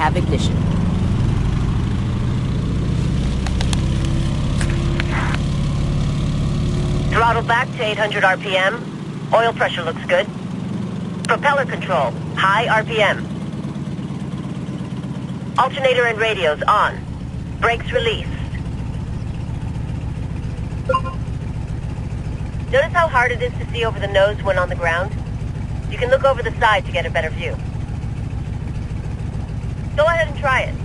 have ignition. Throttle back to 800 RPM. Oil pressure looks good. Propeller control, high RPM. Alternator and radios on. Brakes released. Notice how hard it is to see over the nose when on the ground? You can look over the side to get a better view. Go ahead and try it.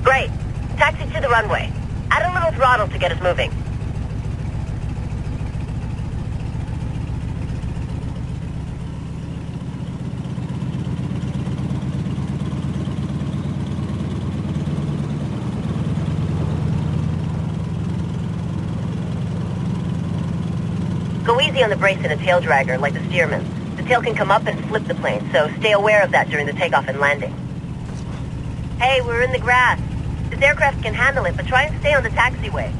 Great. Taxi to the runway. Add a little throttle to get us moving. Go easy on the brace in a tail dragger, like the Stearman. The tail can come up and flip the plane, so stay aware of that during the takeoff and landing. Hey, we're in the grass. This aircraft can handle it, but try and stay on the taxiway.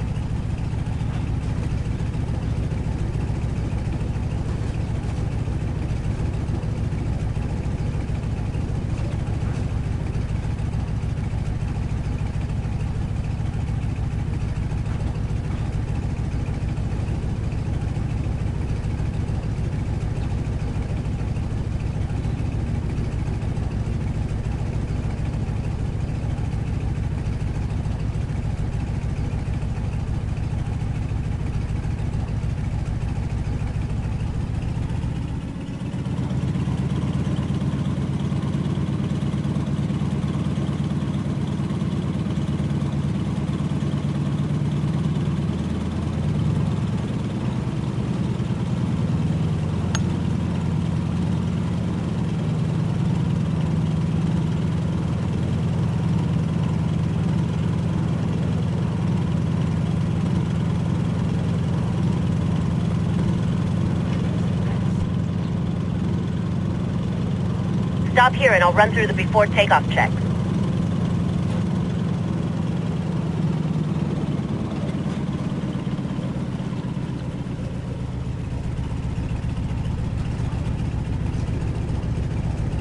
Stop here and I'll run through the before takeoff checks.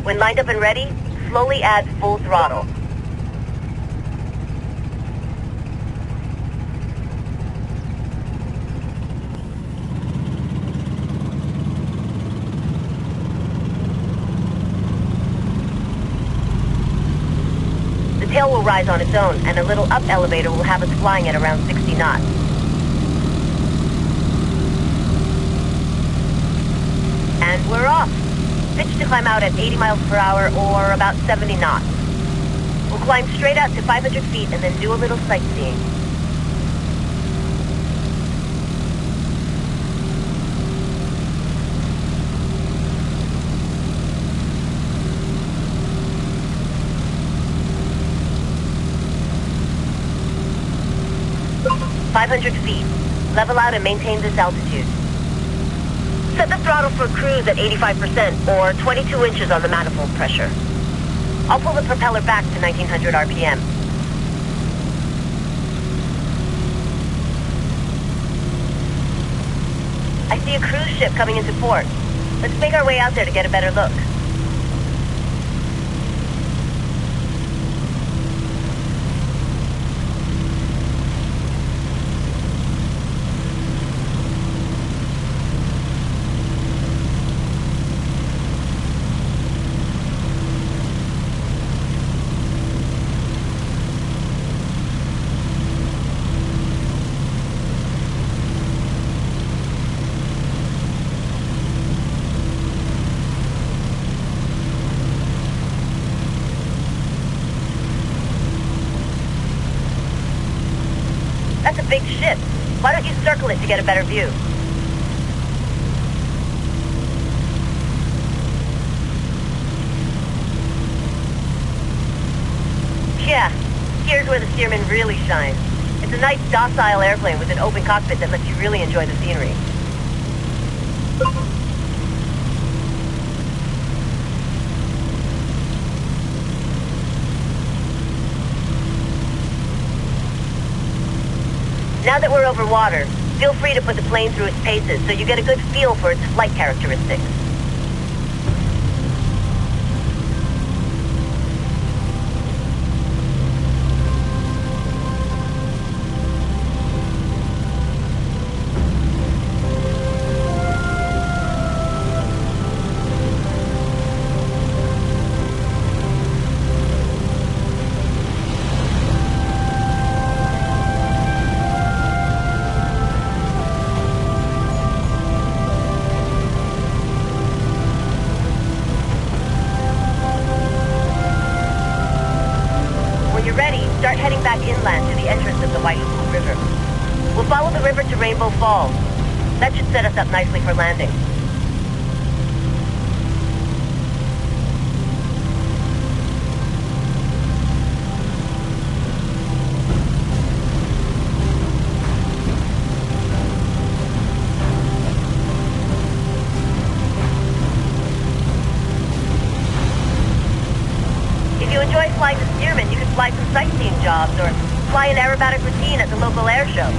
When lined up and ready, slowly add full throttle. The tail will rise on its own, and a little up elevator will have us flying at around 60 knots. And we're off. Pitch to climb out at 80 miles per hour, or about 70 knots. We'll climb straight out to 500 feet and then do a little sightseeing. "500 feet. Level out and maintain this altitude. Set the throttle for cruise at 85%, or 22 inches on the manifold pressure. I'll pull the propeller back to 1900 RPM. I see a cruise ship coming into port. Let's make our way out there to get a better look. That's a big ship. Why don't you circle it to get a better view? Yeah, here's where the Stearman really shines. It's a nice, docile airplane with an open cockpit that lets you really enjoy the scenery. Now that we're over water, feel free to put the plane through its paces so you get a good feel for its flight characteristics. Start heading back inland to the entrance of the White River. We'll follow the river to Rainbow Falls. That should set us up nicely for landing. If you enjoy flying the Stearman, you can fly some sightseeing jobs or fly an aerobatic routine at the local air show.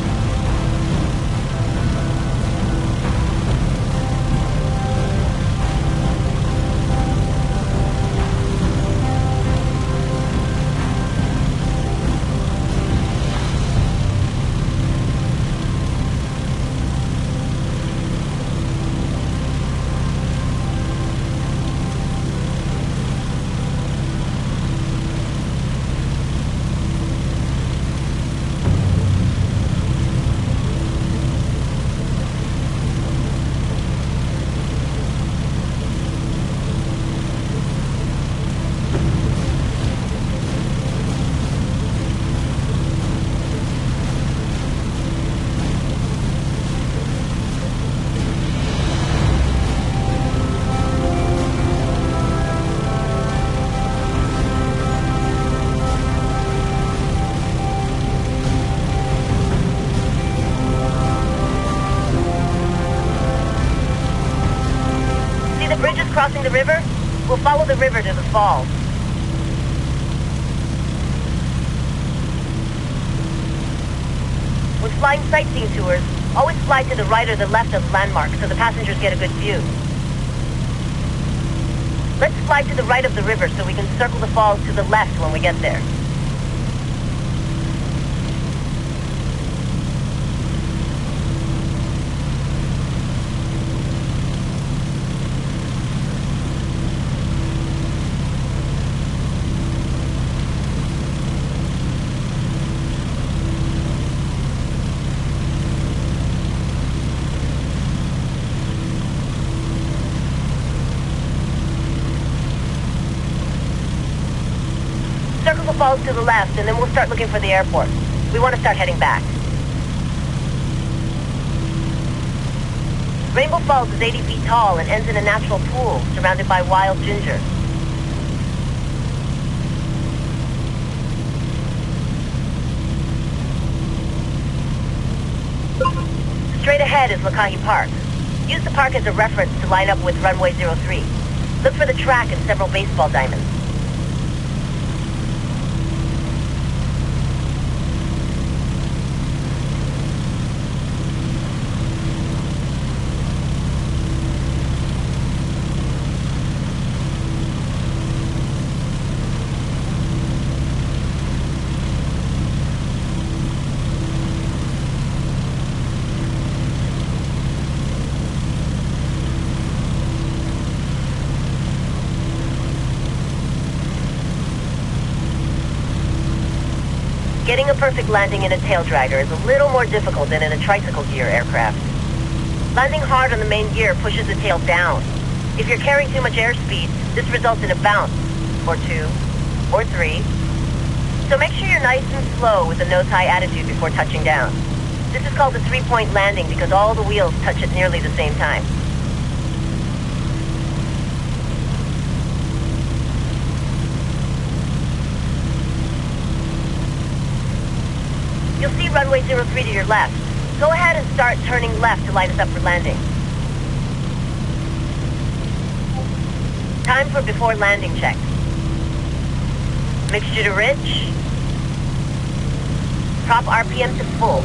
Crossing the river, we'll follow the river to the falls. When flying sightseeing tours, always fly to the right or the left of landmarks so the passengers get a good view. Let's fly to the right of the river so we can circle the falls to the left when we get there. Circle the falls to the left, and then we'll start looking for the airport. We want to start heading back. Rainbow Falls is 80 feet tall and ends in a natural pool surrounded by wild ginger. Straight ahead is Lakahi Park. Use the park as a reference to line up with runway 03. Look for the track and several baseball diamonds. Getting a perfect landing in a tail dragger is a little more difficult than in a tricycle gear aircraft. Landing hard on the main gear pushes the tail down. If you're carrying too much airspeed, this results in a bounce, or two, or three. So make sure you're nice and slow with a nose-high attitude before touching down. This is called a three-point landing because all the wheels touch at nearly the same time. You'll see runway 03 to your left. Go ahead and start turning left to line us up for landing. Time for before landing check. Mixture to rich. Prop RPM to full.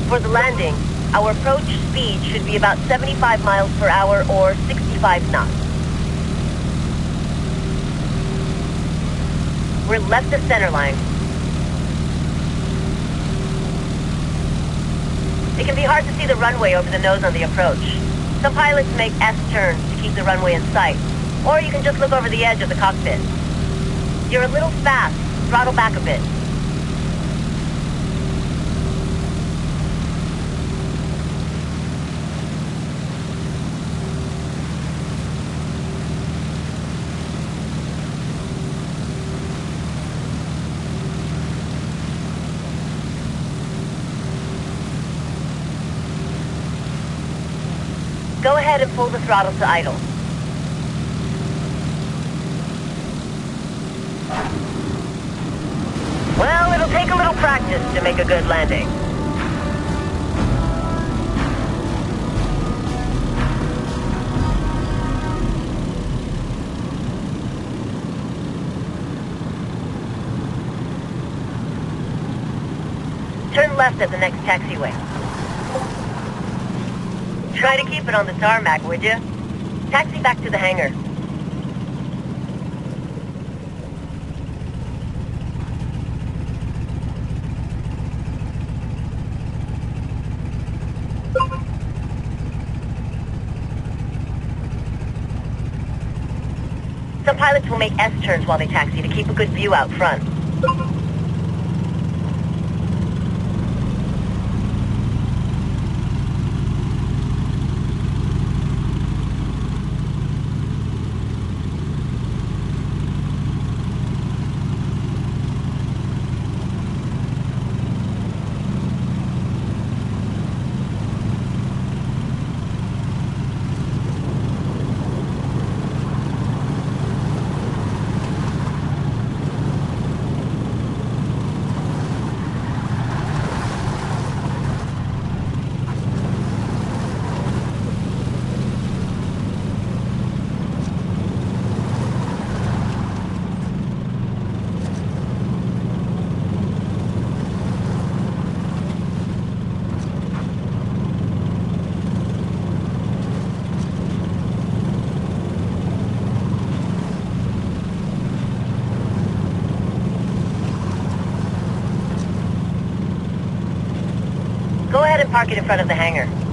For the landing, our approach speed should be about 75 miles per hour or 65 knots. We're left of center line. It can be hard to see the runway over the nose on the approach. Some pilots make S-turns to keep the runway in sight, or you can just look over the edge of the cockpit. You're a little fast. Throttle back a bit. Go ahead and pull the throttle to idle. Well, it'll take a little practice to make a good landing. Turn left at the next taxiway. Try to keep it on the tarmac, would you? Taxi back to the hangar. Some pilots will make S-turns while they taxi to keep a good view out front. Go ahead and park it in front of the hangar.